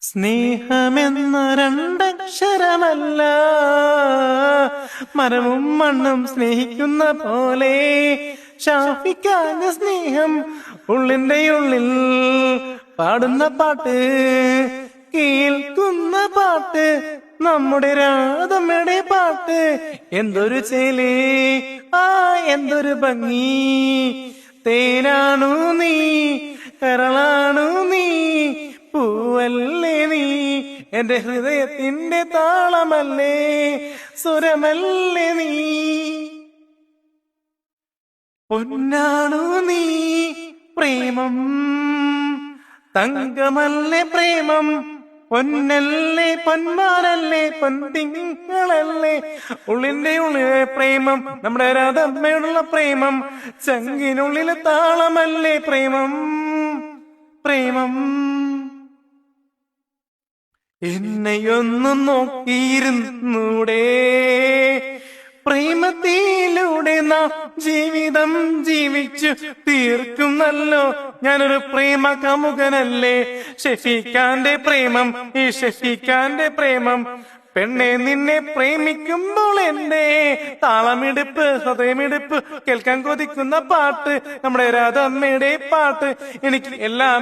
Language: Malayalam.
സ്നേഹമെന്ന രണ്ടക്ഷരമല്ല, മരവും മണ്ണും സ്നേഹിക്കുന്ന പോലെ ഷാഫിക്കാന്റെ സ്നേഹം ഉള്ളിന്റെ ഉള്ളിൽ പാടുന്ന പാട്ട്, കേൾക്കുന്ന പാട്ട്, നമ്മുടെ രാധമ്മയുടെ പാട്ട്. എന്തൊരു ചേലേ എന്തൊരു ഭംഗി, തേനാണു നീ, കരളാണു നീ, പൂവല്ലേ നീ, എന്റെ ഹൃദയത്തിന്റെ താളമല്ലേ, സ്വരമല്ലേ നീ. പൊന്നാണു നീ പ്രേമം, തങ്കമല്ലേ പ്രേമം, പൊന്നല്ലേ പൊന്മാരല്ലേ, പൊൻതിങ്കളല്ലേ, ഉള്ളിന്റെ ഉള്ളിലെ പ്രേമം, നമ്മുടെ രാധമ്മയോടുള്ള പ്രേമം, ചങ്കിനുള്ളിലെ താളമല്ലേ പ്രേമം, പ്രേമം. എന്നെയൊന്നു നോക്കിയിരുന്നൂടെ, പ്രേമത്തിലൂടെ നാം ജീവിതം ജീവിച്ചു തീർക്കുന്നല്ലോ. ഞാനൊരു പ്രേമ കാമുകനല്ലേ, ഷെഫീഖാന്റെ പ്രേമം, ഈ ഷെഫീഖാന്റെ പ്രേമം. പെണ്ണെ നിന്നെ പ്രേമിക്കുമ്പോൾ എന്റെ താളമിടിപ്പ്, ഹൃദയമിടിപ്പ് കേൾക്കാൻ കൊതിക്കുന്ന പാട്ട്, നമ്മുടെ രാധമ്മയുടെ പാട്ട്. എനിക്ക് എല്ലാം